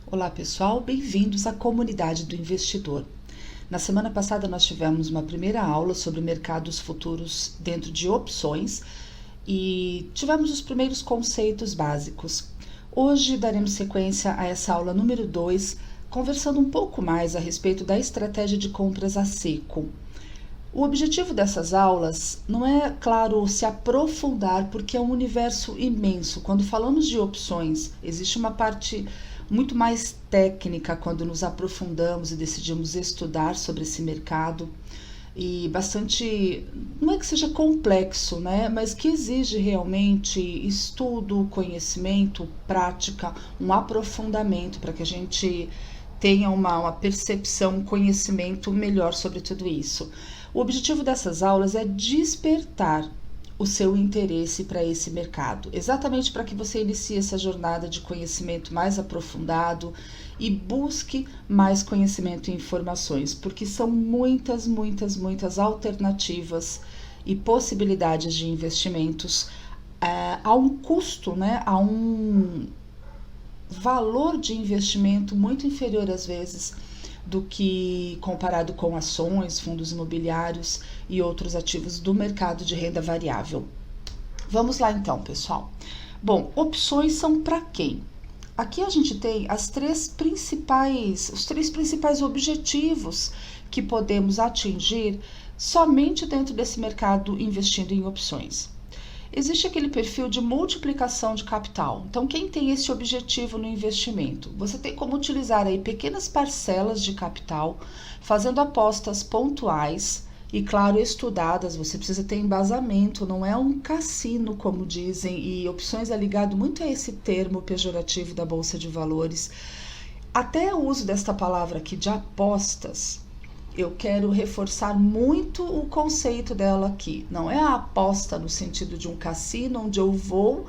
Olá pessoal, bem-vindos à comunidade do investidor. Na semana passada nós tivemos uma primeira aula sobre mercados futuros dentro de opções e tivemos os primeiros conceitos básicos. Hoje daremos sequência a essa aula número 2, conversando um pouco mais a respeito da estratégia de compras a seco. O objetivo dessas aulas não é, claro, se aprofundar, porque é um universo imenso. Quando falamos de opções, existe uma parte muito mais técnica quando nos aprofundamos e decidimos estudar sobre esse mercado, e bastante, não é que seja complexo, né, mas que exige realmente estudo, conhecimento, prática, um aprofundamento para que a gente tenha uma percepção, um conhecimento melhor sobre tudo isso. O objetivo dessas aulas é despertar o seu interesse para esse mercado, exatamente para que você inicie essa jornada de conhecimento mais aprofundado e busque mais conhecimento e informações, porque são muitas alternativas e possibilidades de investimentos a um custo, né, a um valor de investimento muito inferior às vezes do que comparado com ações, fundos imobiliários e outros ativos do mercado de renda variável. Vamos lá então, pessoal. Bom, opções são para quem? Aqui a gente tem os três principais objetivos que podemos atingir somente dentro desse mercado investindo em opções. Existe aquele perfil de multiplicação de capital. Então, quem tem esse objetivo no investimento? Você tem como utilizar aí pequenas parcelas de capital, fazendo apostas pontuais e, claro, estudadas. Você precisa ter embasamento, não é um cassino, como dizem, e opções é ligado muito a esse termo pejorativo da Bolsa de Valores. Até o uso desta palavra aqui de apostas, eu quero reforçar muito o conceito dela aqui. Não é a aposta no sentido de um cassino, onde eu vou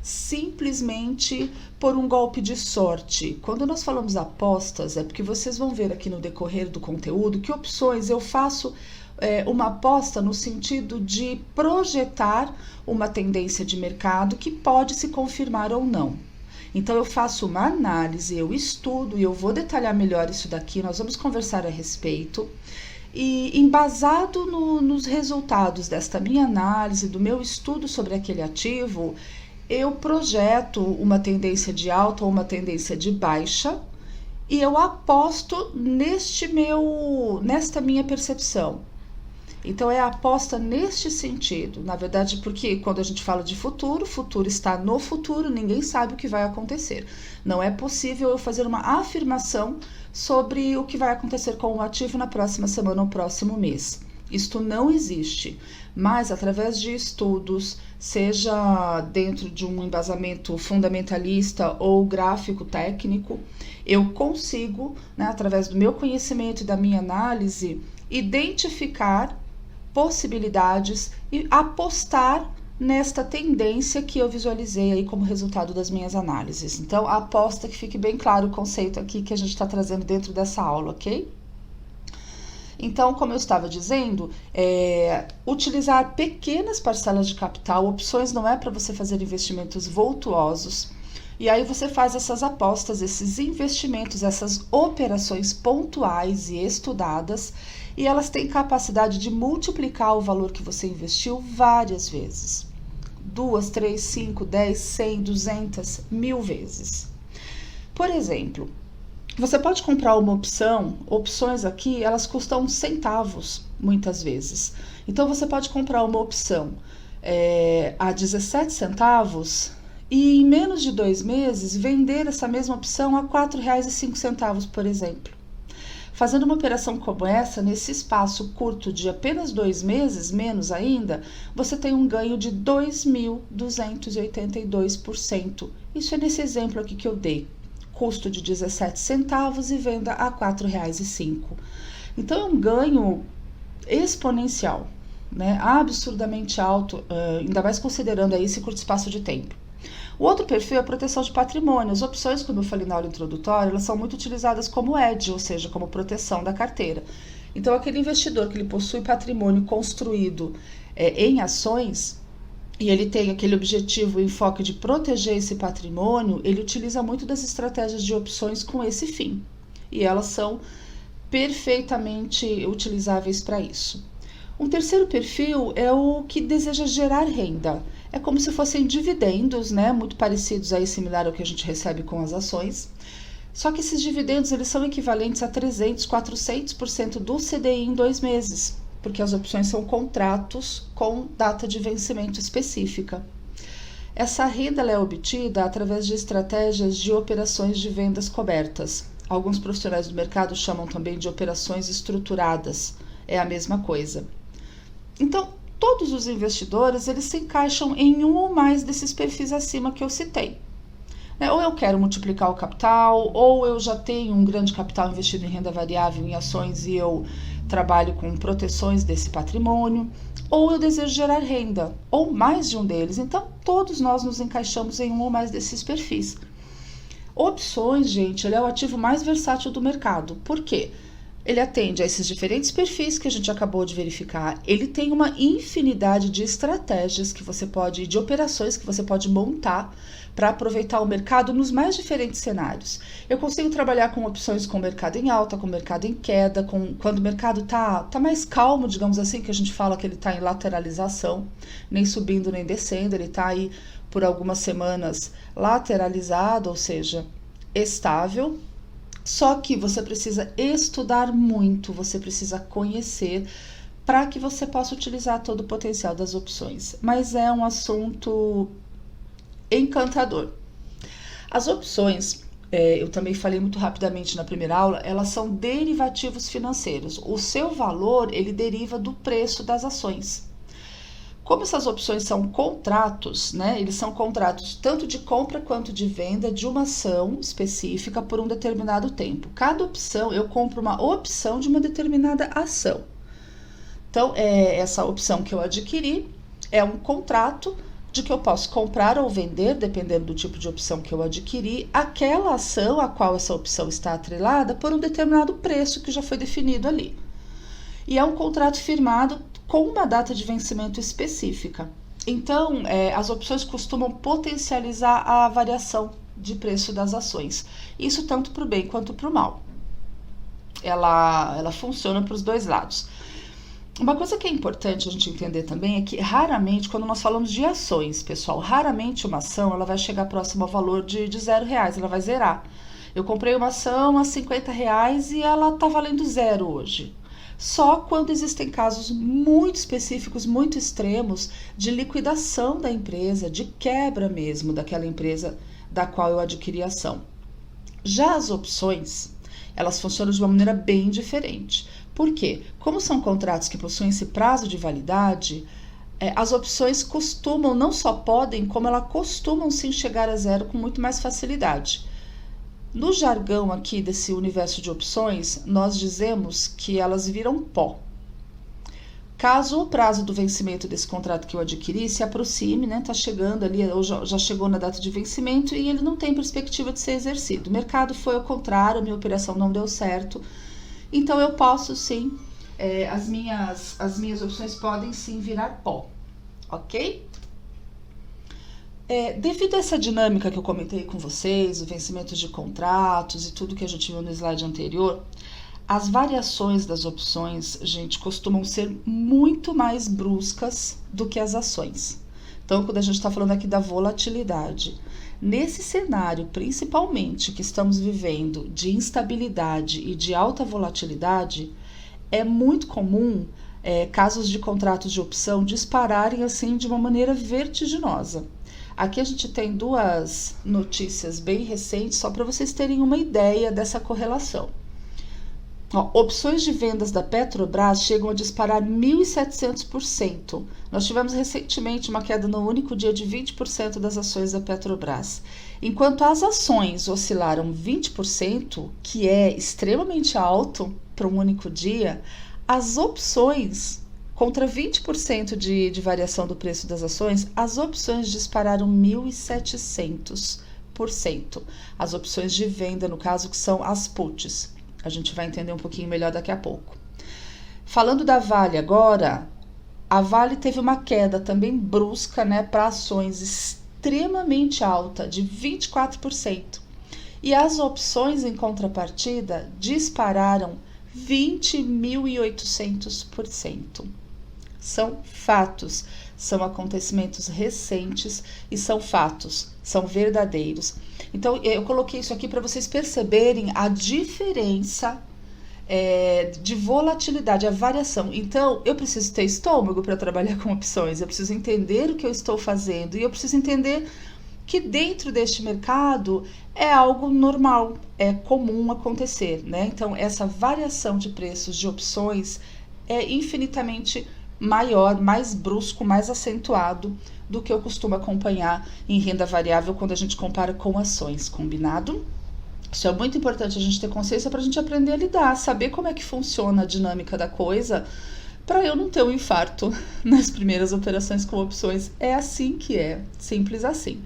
simplesmente por um golpe de sorte. Quando nós falamos apostas, é porque vocês vão ver aqui no decorrer do conteúdo que opções eu faço uma aposta no sentido de projetar uma tendência de mercado que pode se confirmar ou não. Então, eu faço uma análise, eu estudo e eu vou detalhar melhor isso daqui, nós vamos conversar a respeito. E embasado nos resultados desta minha análise, do meu estudo sobre aquele ativo, eu projeto uma tendência de alta ou uma tendência de baixa e eu aposto nesta minha percepção. Então, é a aposta neste sentido, na verdade, porque quando a gente fala de futuro, o futuro está no futuro, ninguém sabe o que vai acontecer. Não é possível eu fazer uma afirmação sobre o que vai acontecer com o ativo na próxima semana ou próximo mês. Isto não existe, mas através de estudos, seja dentro de um embasamento fundamentalista ou gráfico técnico, eu consigo, né, através do meu conhecimento e da minha análise, identificar possibilidades e apostar nesta tendência que eu visualizei aí como resultado das minhas análises. Então, a aposta, que fique bem claro o conceito aqui que a gente está trazendo dentro dessa aula, ok? Então, como eu estava dizendo, utilizar pequenas parcelas de capital, opções não é para você fazer investimentos vultuosos, e aí você faz essas apostas, esses investimentos, essas operações pontuais e estudadas, e elas têm capacidade de multiplicar o valor que você investiu várias vezes. 2, 3, 5, 10, 100, 200, 1000 vezes. Por exemplo, você pode comprar uma opção, opções aqui, elas custam centavos, muitas vezes. Então, você pode comprar uma opção a 17 centavos e em menos de 2 meses vender essa mesma opção a R$ 4,05, por exemplo. Fazendo uma operação como essa, nesse espaço curto de apenas 2 meses, menos ainda, você tem um ganho de 2.282%. Isso é nesse exemplo aqui que eu dei. Custo de 17 centavos e venda a R$ 4,05. Então, é um ganho exponencial, né? Absurdamente alto, ainda mais considerando aí esse curto espaço de tempo. O outro perfil é a proteção de patrimônio. As opções, como eu falei na aula introdutória, elas são muito utilizadas como hedge, ou seja, como proteção da carteira. Então, aquele investidor que ele possui patrimônio construído em ações, e ele tem aquele objetivo, o enfoque de proteger esse patrimônio, ele utiliza muito das estratégias de opções com esse fim. E elas são perfeitamente utilizáveis para isso. Um terceiro perfil é o que deseja gerar renda. É como se fossem dividendos, né? Muito parecidos aí, similar ao que a gente recebe com as ações. Só que esses dividendos eles são equivalentes a 300, 400% do CDI em 2 meses, porque as opções são contratos com data de vencimento específica. Essa renda ela é obtida através de estratégias de operações de vendas cobertas. Alguns profissionais do mercado chamam também de operações estruturadas. É a mesma coisa. Então, todos os investidores eles se encaixam em um ou mais desses perfis acima que eu citei. Ou eu quero multiplicar o capital, ou eu já tenho um grande capital investido em renda variável, em ações, e eu trabalho com proteções desse patrimônio, ou eu desejo gerar renda, ou mais de um deles. Então, todos nós nos encaixamos em um ou mais desses perfis. Opções, gente, ele é o ativo mais versátil do mercado. Por quê? Ele atende a esses diferentes perfis que a gente acabou de verificar. Ele tem uma infinidade de estratégias que você pode, de operações que você pode montar para aproveitar o mercado nos mais diferentes cenários. Eu consigo trabalhar com opções com o mercado em alta, com o mercado em queda, quando o mercado tá mais calmo, digamos assim, que a gente fala que ele está em lateralização, nem subindo nem descendo, ele está aí por algumas semanas lateralizado, ou seja, estável. Só que você precisa estudar muito, você precisa conhecer para que você possa utilizar todo o potencial das opções. Mas é um assunto encantador. As opções, eu também falei muito rapidamente na primeira aula, elas são derivativos financeiros. O seu valor, ele deriva do preço das ações. Como essas opções são contratos, né? Eles são contratos tanto de compra quanto de venda de uma ação específica por um determinado tempo. Cada opção, eu compro uma opção de uma determinada ação. Então, essa opção que eu adquiri é um contrato de que eu posso comprar ou vender, dependendo do tipo de opção que eu adquiri, aquela ação a qual essa opção está atrelada por um determinado preço que já foi definido ali. E é um contrato firmado com uma data de vencimento específica. Então, as opções costumam potencializar a variação de preço das ações. Isso tanto para o bem quanto para o mal. Ela funciona para os dois lados. Uma coisa que é importante a gente entender também é que raramente, quando nós falamos de ações, pessoal, raramente uma ação ela vai chegar próximo ao valor de R$0, ela vai zerar. Eu comprei uma ação a R$50 e ela está valendo zero hoje. Só quando existem casos muito específicos, muito extremos, de liquidação da empresa, de quebra mesmo daquela empresa da qual eu adquiri a ação. Já as opções, elas funcionam de uma maneira bem diferente. Por quê? Como são contratos que possuem esse prazo de validade, as opções costumam, não só podem, como elas costumam sim chegar a zero com muito mais facilidade. No jargão aqui desse universo de opções, nós dizemos que elas viram pó. Caso o prazo do vencimento desse contrato que eu adquiri se aproxime, né, tá chegando ali, ou já chegou na data de vencimento e ele não tem perspectiva de ser exercido. O mercado foi ao contrário, a minha operação não deu certo. Então eu posso sim, as minhas opções podem sim virar pó, ok? Devido a essa dinâmica que eu comentei com vocês, o vencimento de contratos e tudo que a gente viu no slide anterior, as variações das opções, gente, costumam ser muito mais bruscas do que as ações. Então, quando a gente está falando aqui da volatilidade, nesse cenário, principalmente que estamos vivendo de instabilidade e de alta volatilidade, é muito comum casos de contratos de opção dispararem assim de uma maneira vertiginosa. Aqui a gente tem duas notícias bem recentes, só para vocês terem uma ideia dessa correlação. Opções de vendas da Petrobras chegam a disparar 1.700%. Nós tivemos recentemente uma queda no único dia de 20% das ações da Petrobras. Enquanto as ações oscilaram 20%, que é extremamente alto para um único dia, as opções, contra 20% de variação do preço das ações, as opções dispararam 1.700%. As opções de venda, no caso, que são as puts. A gente vai entender um pouquinho melhor daqui a pouco. Falando da Vale agora, a Vale teve uma queda também brusca, né, para ações extremamente alta, de 24%. E as opções em contrapartida dispararam 20.800%. São fatos, são acontecimentos recentes e são fatos, são verdadeiros. Então, eu coloquei isso aqui para vocês perceberem a diferença de volatilidade, a variação. Então, eu preciso ter estômago para trabalhar com opções, eu preciso entender o que eu estou fazendo e eu preciso entender que dentro deste mercado é algo normal, é comum acontecer, né? Então, essa variação de preços de opções é infinitamente maior, mais brusco, mais acentuado do que eu costumo acompanhar em renda variável quando a gente compara com ações, combinado? Isso é muito importante a gente ter consciência para a gente aprender a lidar, saber como é que funciona a dinâmica da coisa, para eu não ter um infarto nas primeiras operações com opções. É assim que é, simples assim.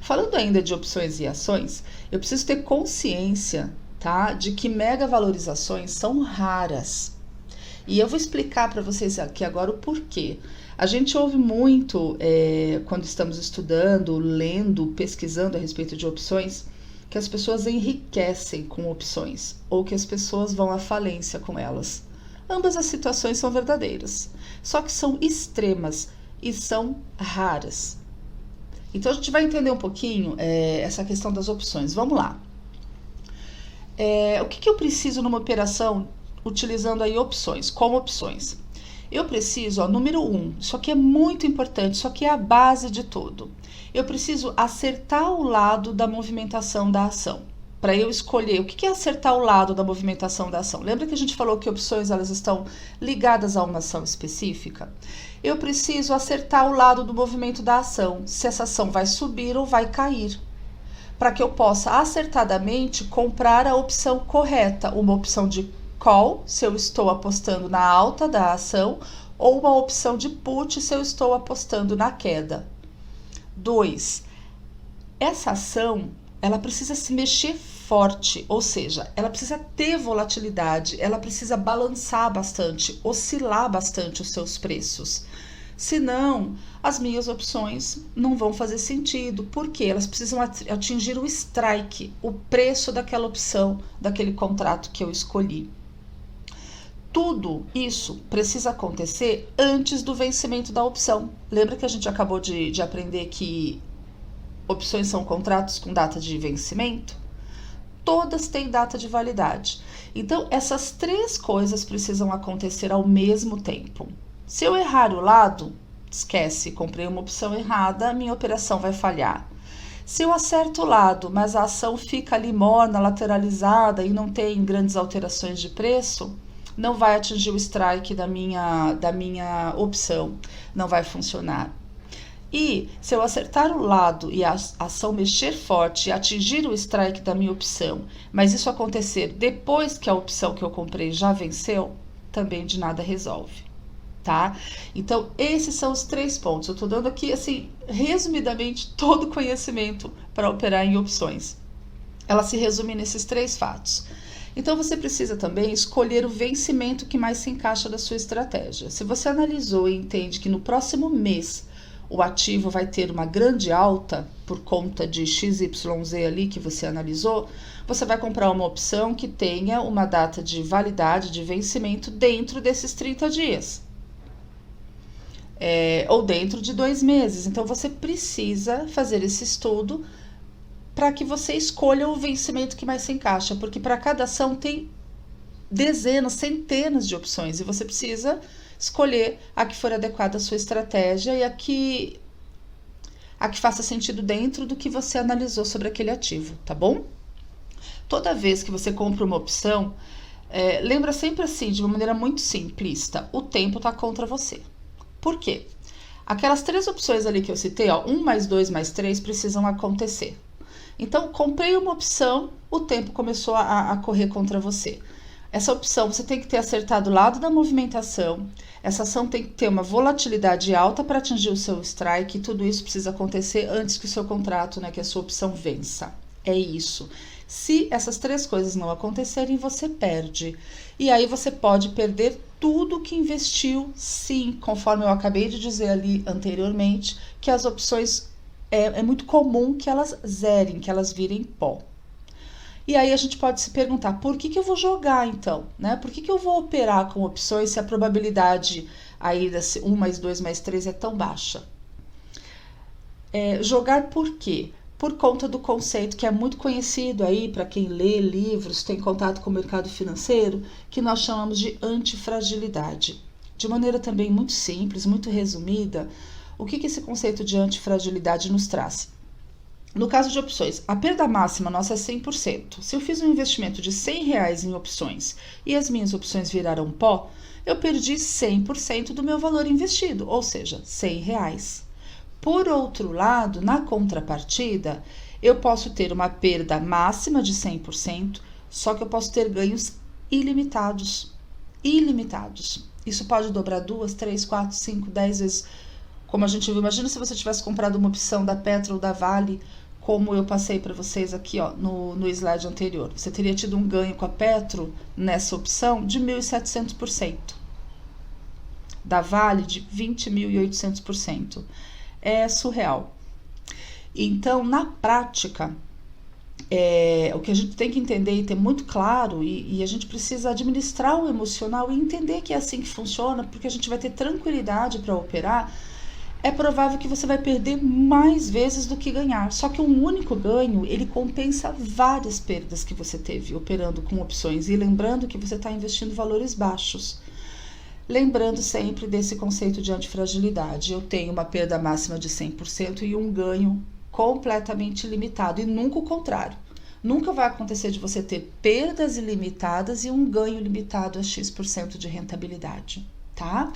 Falando ainda de opções e ações, eu preciso ter consciência, tá, de que mega valorizações são raras. E eu vou explicar para vocês aqui agora o porquê. A gente ouve muito, quando estamos estudando, lendo, pesquisando a respeito de opções, que as pessoas enriquecem com opções ou que as pessoas vão à falência com elas. Ambas as situações são verdadeiras, só que são extremas e são raras. Então a gente vai entender um pouquinho essa questão das opções. Vamos lá. O que eu preciso numa operação utilizando aí opções? Como opções? Eu preciso, número 1, isso aqui é muito importante, isso aqui é a base de tudo. Eu preciso acertar o lado da movimentação da ação. Para eu escolher, o que é acertar o lado da movimentação da ação? Lembra que a gente falou que opções elas estão ligadas a uma ação específica? Eu preciso acertar o lado do movimento da ação, se essa ação vai subir ou vai cair, para que eu possa acertadamente comprar a opção correta, uma opção de call, se eu estou apostando na alta da ação, ou uma opção de put, se eu estou apostando na queda. 2. Essa ação, ela precisa se mexer forte, ou seja, ela precisa ter volatilidade, ela precisa balançar bastante, oscilar bastante os seus preços. Senão, as minhas opções não vão fazer sentido, porque elas precisam atingir o strike, o preço daquela opção, daquele contrato que eu escolhi. Tudo isso precisa acontecer antes do vencimento da opção. Lembra que a gente acabou de aprender que opções são contratos com data de vencimento? Todas têm data de validade. Então, essas 3 coisas precisam acontecer ao mesmo tempo. Se eu errar o lado, esquece, comprei uma opção errada, minha operação vai falhar. Se eu acerto o lado, mas a ação fica ali morna, lateralizada e não tem grandes alterações de preço, não vai atingir o strike da minha opção, não vai funcionar. E se eu acertar o lado e a ação mexer forte e atingir o strike da minha opção, mas isso acontecer depois que a opção que eu comprei já venceu, também de nada resolve, tá? Então, esses são os 3 pontos. Eu tô dando aqui, assim, resumidamente, todo o conhecimento para operar em opções. Ela se resume nesses 3 fatos. Então, você precisa também escolher o vencimento que mais se encaixa da sua estratégia. Se você analisou e entende que no próximo mês o ativo vai ter uma grande alta por conta de XYZ ali que você analisou, você vai comprar uma opção que tenha uma data de validade, de vencimento dentro desses 30 dias. Ou dentro de 2 meses. Então, você precisa fazer esse estudo para que você escolha o vencimento que mais se encaixa, porque para cada ação tem dezenas, centenas de opções e você precisa escolher a que for adequada à sua estratégia e a que faça sentido dentro do que você analisou sobre aquele ativo, tá bom? Toda vez que você compra uma opção, lembra sempre assim, de uma maneira muito simplista, o tempo está contra você. Por quê? Aquelas 3 opções ali que eu citei, 1 mais 2 mais 3, precisam acontecer. Então, comprei uma opção, o tempo começou a correr contra você. Essa opção, você tem que ter acertado o lado da movimentação, essa ação tem que ter uma volatilidade alta para atingir o seu strike, e tudo isso precisa acontecer antes que o seu contrato, que a sua opção vença. É isso. Se essas 3 coisas não acontecerem, você perde. E aí você pode perder tudo que investiu, sim, conforme eu acabei de dizer ali anteriormente, que as opções é muito comum que elas zerem, que elas virem pó. E aí a gente pode se perguntar, por que eu vou jogar então? Né? Por que eu vou operar com opções se a probabilidade aí desse 1 mais 2 mais 3 é tão baixa? Jogar por quê? Por conta do conceito que é muito conhecido aí para quem lê livros, tem contato com o mercado financeiro, que nós chamamos de antifragilidade. De maneira também muito simples, muito resumida, o que esse conceito de antifragilidade nos traz? No caso de opções, a perda máxima nossa é 100%. Se eu fiz um investimento de R$100 em opções e as minhas opções viraram pó, eu perdi 100% do meu valor investido, ou seja, R$100. Por outro lado, na contrapartida, eu posso ter uma perda máxima de 100%, só que eu posso ter ganhos ilimitados. Ilimitados. Isso pode dobrar 2, 3, 4, 5, 10 vezes. Como a gente viu, imagina se você tivesse comprado uma opção da Petro ou da Vale, como eu passei para vocês aqui ó, no slide anterior. Você teria tido um ganho com a Petro nessa opção de 1.700%. Da Vale de 20.800%. É surreal. Então, na prática, o que a gente tem que entender e ter muito claro, e a gente precisa administrar o emocional e entender que é assim que funciona, porque a gente vai ter tranquilidade para operar. É provável que você vai perder mais vezes do que ganhar. Só que um único ganho, ele compensa várias perdas que você teve operando com opções. E lembrando que você está investindo valores baixos. Lembrando sempre desse conceito de antifragilidade. Eu tenho uma perda máxima de 100% e um ganho completamente limitado. E nunca o contrário. Nunca vai acontecer de você ter perdas ilimitadas e um ganho limitado a X% de rentabilidade, tá?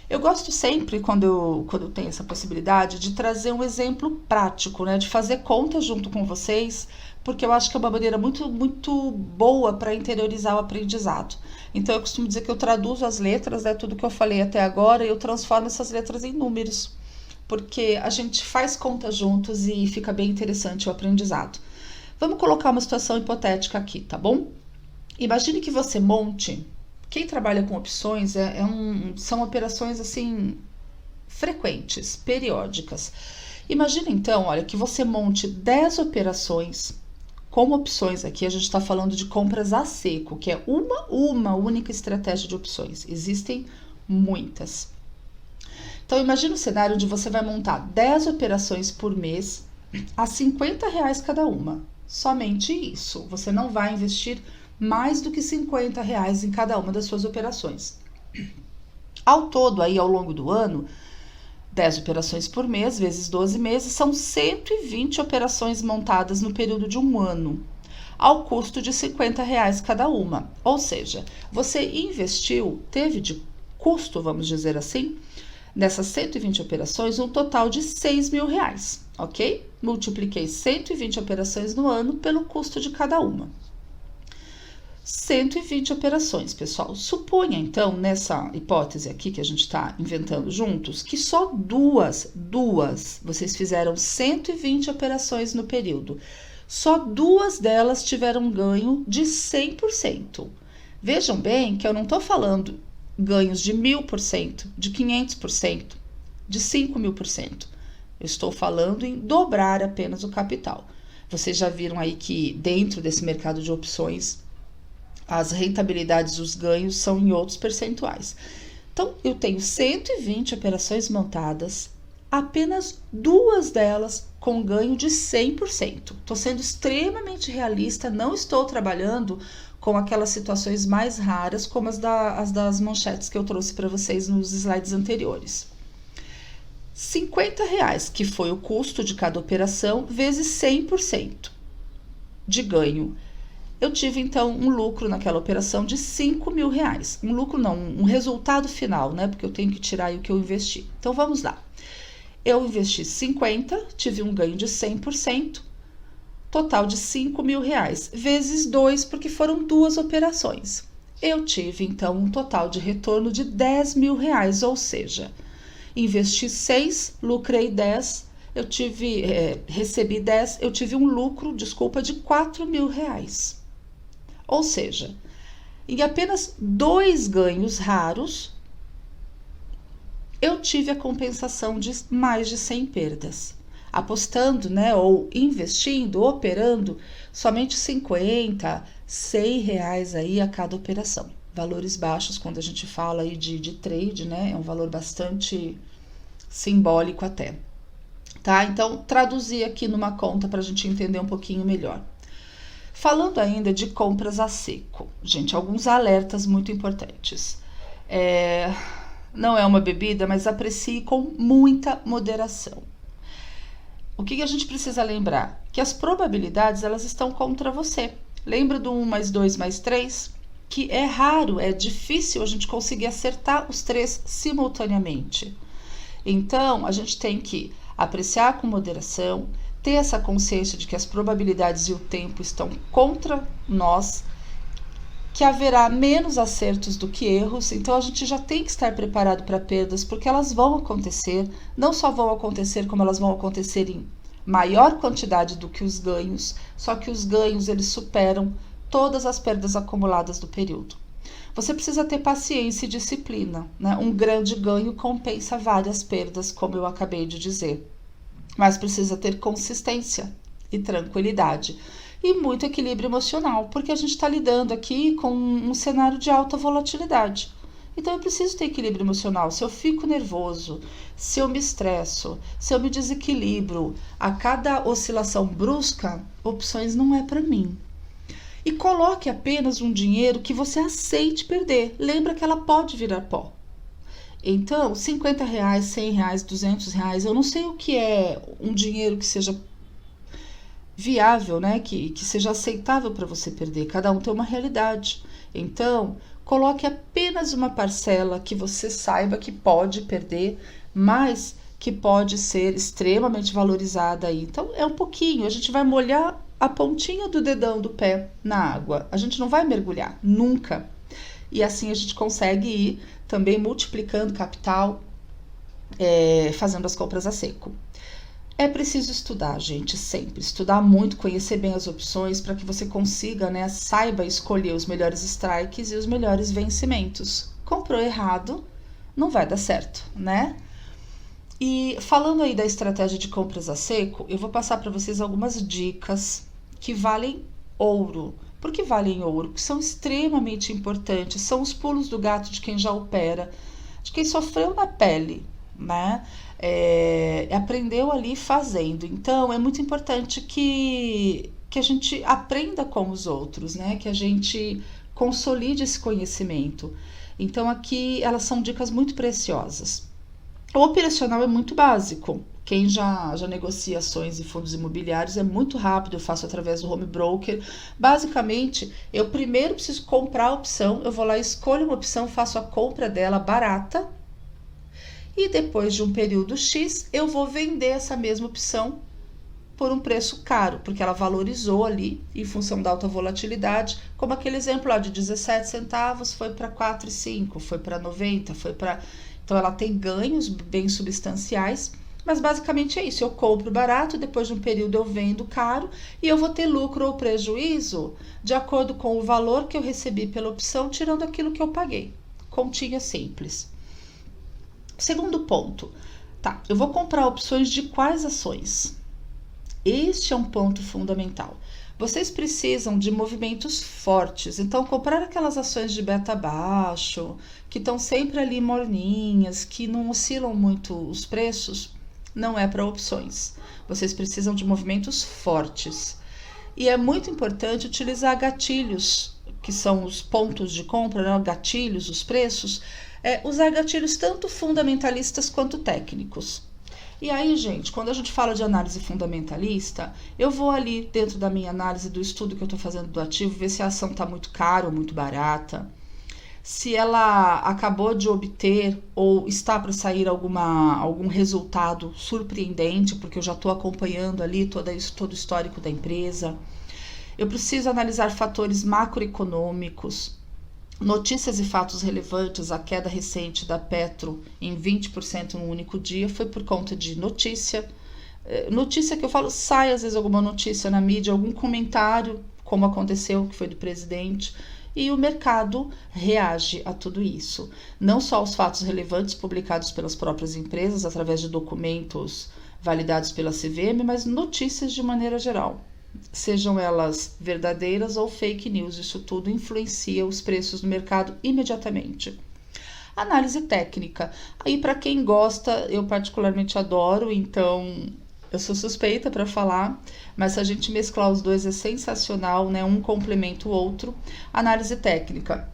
Eu gosto sempre, quando eu tenho essa possibilidade, de trazer um exemplo prático, né? De fazer conta junto com vocês, porque eu acho que é uma maneira muito, muito boa para interiorizar o aprendizado. Então, eu costumo dizer que eu traduzo as letras, né? Tudo que eu falei até agora, e eu transformo essas letras em números, porque a gente faz conta juntos e fica bem interessante o aprendizado. Vamos colocar uma situação hipotética aqui, tá bom? Imagine que você monte... Quem trabalha com opções são operações assim frequentes, periódicas. Imagina então, olha, que você monte 10 operações com opções aqui. A gente está falando de compras a seco, que é uma única estratégia de opções. Existem muitas. Então imagina o cenário onde você vai montar 10 operações por mês a R$50 cada uma. Somente isso. Você não vai investir mais do que R$50 em cada uma das suas operações. Ao todo, aí ao longo do ano, 10 operações por mês, vezes 12 meses, são 120 operações montadas no período de um ano, ao custo de R$50 cada uma. Ou seja, você investiu, teve de custo, vamos dizer assim, nessas 120 operações, um total de R$6.000, ok? Multipliquei 120 operações no ano pelo custo de cada uma. 120 operações, pessoal. Suponha, então, nessa hipótese aqui que a gente está inventando juntos, que só duas, vocês fizeram 120 operações no período. Só 2 delas tiveram ganho de 100%. Vejam bem que eu não estou falando ganhos de 1.000%, de 500%, de 5.000%. Eu estou falando em dobrar apenas o capital. Vocês já viram aí que dentro desse mercado de opções, as rentabilidades, os ganhos são em outros percentuais. Então, eu tenho 120 operações montadas, apenas 2 delas com ganho de 100%. Estou sendo extremamente realista, não estou trabalhando com aquelas situações mais raras, como as das manchetes que eu trouxe para vocês nos slides anteriores. R$50, que foi o custo de cada operação, vezes 100% de ganho. Eu tive, então, um lucro naquela operação de R$5.000. Um lucro não, um resultado final, né? Porque eu tenho que tirar aí o que eu investi. Então, vamos lá. Eu investi 50, tive um ganho de 100%, total de R$5.000, vezes 2, porque foram 2 operações. Eu tive, então, um total de retorno de R$10.000, ou seja, investi 6, lucrei 10, recebi 10, eu tive um lucro, desculpa, de R$ 4.000. Ou seja, em apenas 2 ganhos raros, eu tive a compensação de mais de 100 perdas. Apostando, né, ou investindo, operando, somente 50, 100 reais aí a cada operação. Valores baixos quando a gente fala aí de trade, né, é um valor bastante simbólico até. Tá? Então, traduzir aqui numa conta para a gente entender um pouquinho melhor. Falando ainda de compras a seco, gente, alguns alertas muito importantes. Não é uma bebida, mas aprecie com muita moderação. O que a gente precisa lembrar? Que as probabilidades, elas estão contra você. Lembra do 1 mais 2 mais 3? Que é raro, é difícil a gente conseguir acertar os 3 simultaneamente. Então, a gente tem que apreciar com moderação, ter essa consciência de que as probabilidades e o tempo estão contra nós, que haverá menos acertos do que erros, então a gente já tem que estar preparado para perdas, porque elas vão acontecer, não só vão acontecer, como elas vão acontecer em maior quantidade do que os ganhos, só que os ganhos eles superam todas as perdas acumuladas do período. Você precisa ter paciência e disciplina, né? Um grande ganho compensa várias perdas, como eu acabei de dizer, mas precisa ter consistência e tranquilidade. E muito equilíbrio emocional, porque a gente está lidando aqui com um cenário de alta volatilidade. Então eu preciso ter equilíbrio emocional. Se eu fico nervoso, se eu me estresso, se eu me desequilibro a cada oscilação brusca, opções não é para mim. E coloque apenas um dinheiro que você aceite perder. Lembra que ela pode virar pó. Então, R$50, R$100, R$200, eu não sei o que é um dinheiro que seja viável, né? Que seja aceitável para você perder. Cada um tem uma realidade. Então, coloque apenas uma parcela que você saiba que pode perder, mas que pode ser extremamente valorizada aí. Então, é um pouquinho. A gente vai molhar a pontinha do dedão do pé na água. A gente não vai mergulhar, nunca. E assim a gente consegue ir também multiplicando capital, fazendo as compras a seco. É preciso estudar, gente, sempre. Estudar muito, conhecer bem as opções para que você consiga, né, saiba escolher os melhores strikes e os melhores vencimentos. Comprou errado, não vai dar certo, né? E falando aí da estratégia de compras a seco, eu vou passar para vocês algumas dicas que valem ouro. Por que valem ouro? Porque são extremamente importantes, são os pulos do gato de quem já opera, de quem sofreu na pele, né? Aprendeu ali fazendo. Então, é muito importante que a gente aprenda com os outros, né? Que a gente consolide esse conhecimento. Então, aqui elas são dicas muito preciosas. O operacional é muito básico. Quem já negocia ações e fundos imobiliários é muito rápido, eu faço através do home broker. Basicamente, eu primeiro preciso comprar a opção, eu vou lá, escolho uma opção, faço a compra dela barata e depois de um período X, eu vou vender essa mesma opção por um preço caro, porque ela valorizou ali em função da alta volatilidade, como aquele exemplo lá de 17 centavos foi para 4,5, foi para 90, foi para... Então ela tem ganhos bem substanciais. Mas basicamente é isso, eu compro barato, depois de um período eu vendo caro e eu vou ter lucro ou prejuízo de acordo com o valor que eu recebi pela opção, tirando aquilo que eu paguei. Continha simples. Segundo ponto, tá, eu vou comprar opções de quais ações? Este é um ponto fundamental. Vocês precisam de movimentos fortes, então comprar aquelas ações de beta baixo, que estão sempre ali morninhas, que não oscilam muito os preços, não é para opções. Vocês precisam de movimentos fortes. E é muito importante utilizar gatilhos, que são os pontos de compra, né? Gatilhos, os preços. Usar gatilhos tanto fundamentalistas quanto técnicos. E aí, gente, quando a gente fala de análise fundamentalista, eu vou ali dentro da minha análise do estudo que eu estou fazendo do ativo, ver se a ação está muito cara ou muito barata, se ela acabou de obter ou está para sair algum resultado surpreendente, porque eu já estou acompanhando ali todo o histórico da empresa. Eu preciso analisar fatores macroeconômicos, notícias e fatos relevantes. A queda recente da Petro em 20% num único dia foi por conta de notícia, Notícia que eu falo, sai às vezes alguma notícia na mídia, algum comentário, como aconteceu, que foi do presidente, e o mercado reage a tudo isso. Não só os fatos relevantes publicados pelas próprias empresas, através de documentos validados pela CVM, mas notícias de maneira geral. Sejam elas verdadeiras ou fake news, isso tudo influencia os preços no mercado imediatamente. Análise técnica. Aí, para quem gosta, eu particularmente adoro, então eu sou suspeita para falar, mas se a gente mesclar os dois é sensacional, né? Um complementa o outro. Análise técnica.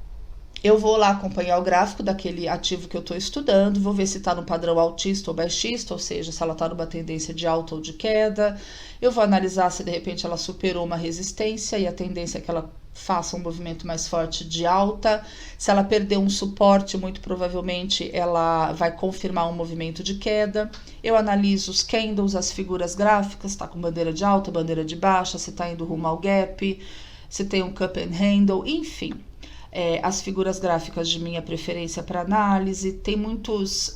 Eu vou lá acompanhar o gráfico daquele ativo que eu estou estudando, vou ver se está no padrão altista ou baixista, ou seja, se ela está numa tendência de alta ou de queda. Eu vou analisar se de repente ela superou uma resistência e a tendência é que ela faça um movimento mais forte de alta. Se ela perder um suporte, muito provavelmente ela vai confirmar um movimento de queda. Eu analiso os candles, as figuras gráficas, está com bandeira de alta, bandeira de baixa, se está indo rumo ao gap, se tem um cup and handle, enfim. As figuras gráficas de minha preferência para análise. Tem muitos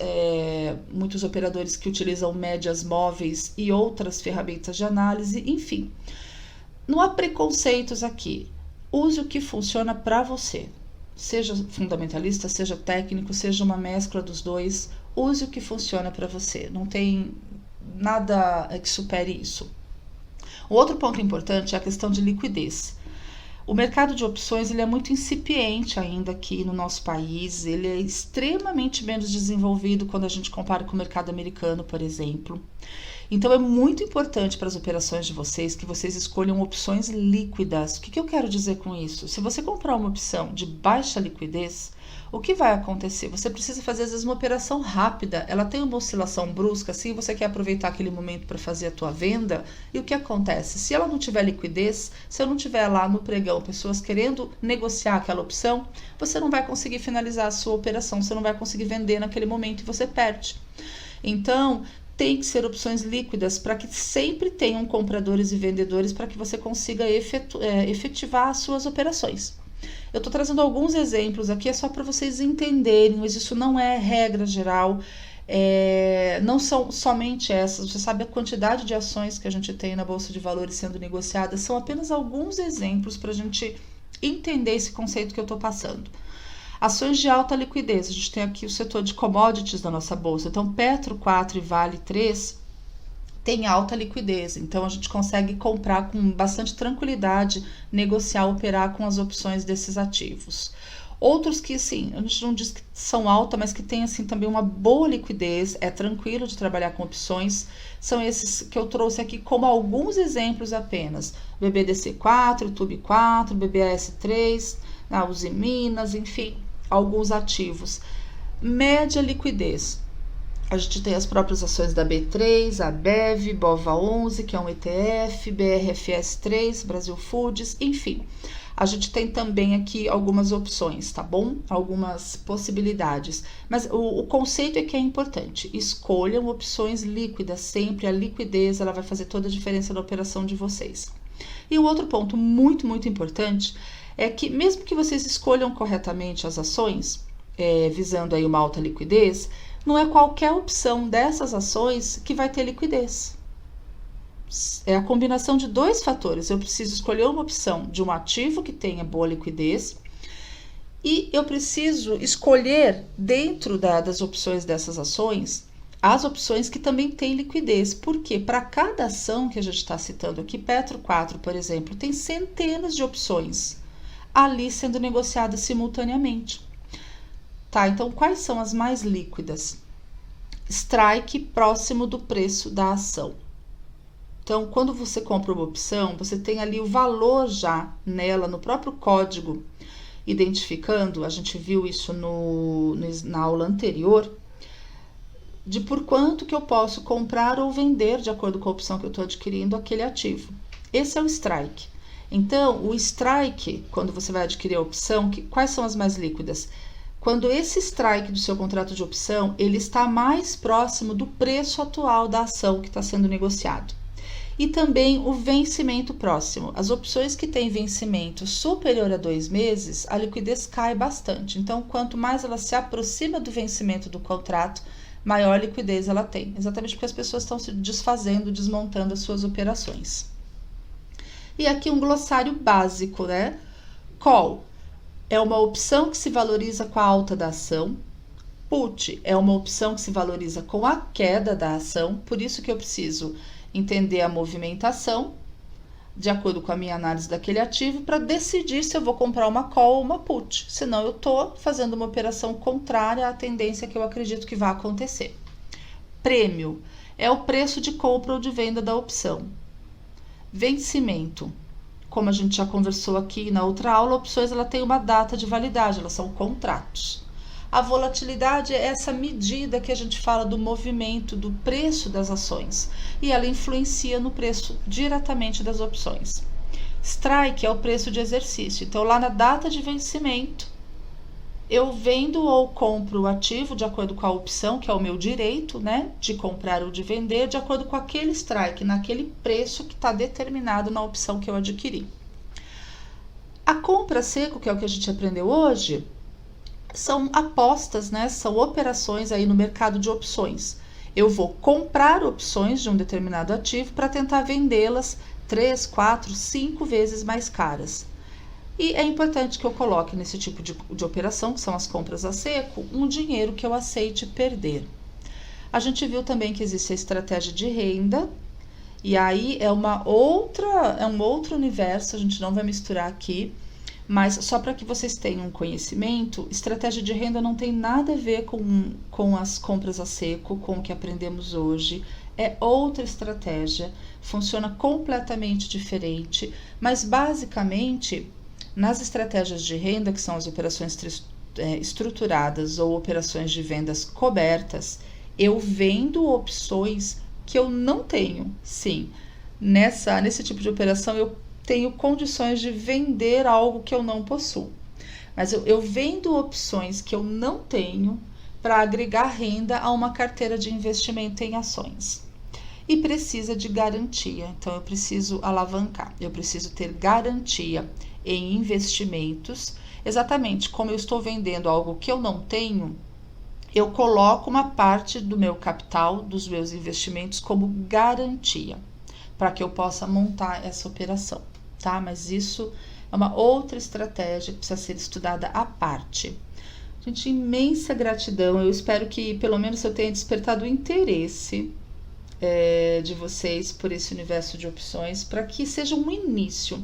operadores que utilizam médias móveis e outras ferramentas de análise, enfim. Não há preconceitos aqui. Use o que funciona para você. Seja fundamentalista, seja técnico, seja uma mescla dos dois, use o que funciona para você. Não tem nada que supere isso. O outro ponto importante é a questão de liquidez. O mercado de opções ele é muito incipiente ainda aqui no nosso país, ele é extremamente menos desenvolvido quando a gente compara com o mercado americano, por exemplo. Então é muito importante para as operações de vocês que vocês escolham opções líquidas. O que eu quero dizer com isso? Se você comprar uma opção de baixa liquidez, o que vai acontecer? Você precisa fazer às vezes uma operação rápida, ela tem uma oscilação brusca, assim você quer aproveitar aquele momento para fazer a tua venda, e o que acontece? Se ela não tiver liquidez, se eu não tiver lá no pregão pessoas querendo negociar aquela opção, você não vai conseguir finalizar a sua operação, você não vai conseguir vender naquele momento e você perde. Então, tem que ser opções líquidas para que sempre tenham compradores e vendedores para que você consiga efetivar as suas operações. Eu estou trazendo alguns exemplos aqui, é só para vocês entenderem, mas isso não é regra geral, não são somente essas. Você sabe a quantidade de ações que a gente tem na Bolsa de Valores sendo negociadas, são apenas alguns exemplos para a gente entender esse conceito que eu estou passando. Ações de alta liquidez, a gente tem aqui o setor de commodities da nossa bolsa, então Petro 4 e Vale 3 tem alta liquidez, então a gente consegue comprar com bastante tranquilidade, negociar, operar com as opções desses ativos. Outros que, assim, a gente não diz que são alta, mas que tem, assim, também uma boa liquidez, é tranquilo de trabalhar com opções, são esses que eu trouxe aqui como alguns exemplos apenas. BBDC4, TUB4, BBAS3, a Uzi Minas, enfim, alguns ativos. Média liquidez. A gente tem as próprias ações da B3, a BEV, BOVA11, que é um ETF, BRFS3, Brasil Foods, enfim. A gente tem também aqui algumas opções, tá bom? Algumas possibilidades. Mas o conceito é que é importante. Escolham opções líquidas, sempre a liquidez ela vai fazer toda a diferença na operação de vocês. E o outro ponto muito, muito importante é que mesmo que vocês escolham corretamente as ações, visando aí uma alta liquidez, não é qualquer opção dessas ações que vai ter liquidez. É a combinação de dois fatores. Eu preciso escolher uma opção de um ativo que tenha boa liquidez e eu preciso escolher dentro das opções dessas ações as opções que também têm liquidez. Porque para cada ação que a gente está citando aqui, Petro 4, por exemplo, tem centenas de opções ali sendo negociadas simultaneamente. Tá, então quais são as mais líquidas? Strike próximo do preço da ação. Então, quando você compra uma opção, você tem ali o valor já nela, no próprio código, identificando, a gente viu isso na aula anterior, de por quanto que eu posso comprar ou vender, de acordo com a opção que eu estou adquirindo, aquele ativo. Esse é o strike. Então, o strike, quando você vai adquirir a opção, quais são as mais líquidas? Quando esse strike do seu contrato de opção, ele está mais próximo do preço atual da ação que está sendo negociado. E também o vencimento próximo. As opções que têm vencimento superior a 2 meses, a liquidez cai bastante. Então, quanto mais ela se aproxima do vencimento do contrato, maior liquidez ela tem, exatamente porque as pessoas estão se desfazendo, desmontando as suas operações. E aqui um glossário básico, né? Call é uma opção que se valoriza com a alta da ação. Put é uma opção que se valoriza com a queda da ação, por isso que eu preciso entender a movimentação de acordo com a minha análise daquele ativo para decidir se eu vou comprar uma call ou uma put, senão eu estou fazendo uma operação contrária à tendência que eu acredito que vai acontecer. Prêmio é o preço de compra ou de venda da opção. Vencimento, como a gente já conversou aqui na outra aula, opções ela tem uma data de validade, elas são contratos. A volatilidade é essa medida que a gente fala do movimento do preço das ações e ela influencia no preço diretamente das opções. Strike é o preço de exercício, então lá na data de vencimento eu vendo ou compro o ativo de acordo com a opção, que é o meu direito, né, de comprar ou de vender, de acordo com aquele strike, naquele preço que está determinado na opção que eu adquiri. A compra seco, que é o que a gente aprendeu hoje, são apostas, né, são operações aí no mercado de opções. Eu vou comprar opções de um determinado ativo para tentar vendê-las 3, 4, 5 vezes mais caras. E é importante que eu coloque nesse tipo de operação, que são as compras a seco, um dinheiro que eu aceite perder. A gente viu também que existe a estratégia de renda, e aí é um outro universo, a gente não vai misturar aqui, mas só para que vocês tenham um conhecimento, estratégia de renda não tem nada a ver com as compras a seco, com o que aprendemos hoje. É outra estratégia, funciona completamente diferente, mas basicamente nas estratégias de renda, que são as operações estruturadas ou operações de vendas cobertas, eu vendo opções que eu não tenho. Sim, nesse tipo de operação eu tenho condições de vender algo que eu não possuo. Mas eu vendo opções que eu não tenho para agregar renda a uma carteira de investimento em ações. E precisa de garantia, então eu preciso alavancar, eu preciso ter garantia em investimentos, exatamente como eu estou vendendo algo que eu não tenho, eu coloco uma parte do meu capital, dos meus investimentos como garantia, para que eu possa montar essa operação, tá? Mas isso é uma outra estratégia que precisa ser estudada à parte. Gente, imensa gratidão, eu espero que pelo menos eu tenha despertado o interesse de vocês por esse universo de opções, para que seja um início,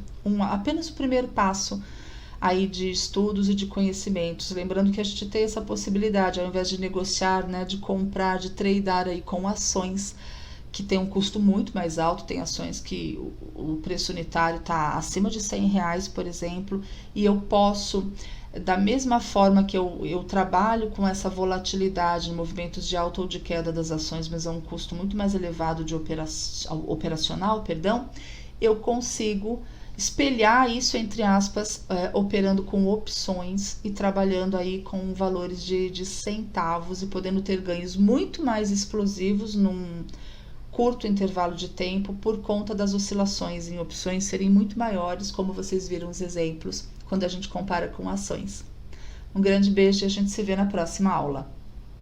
apenas o primeiro passo aí de estudos e de conhecimentos, lembrando que a gente tem essa possibilidade, ao invés de negociar, né, de comprar, de tradear aí com ações que tem um custo muito mais alto, tem ações que o preço unitário está acima de R$100, por exemplo, e eu posso, da mesma forma que eu trabalho com essa volatilidade em movimentos de alta ou de queda das ações, mas a um custo muito mais elevado de operacional, eu consigo espelhar isso, entre aspas, operando com opções e trabalhando aí com valores de centavos e podendo ter ganhos muito mais explosivos num curto intervalo de tempo por conta das oscilações em opções serem muito maiores, como vocês viram os exemplos, quando a gente compara com ações. Um grande beijo e a gente se vê na próxima aula.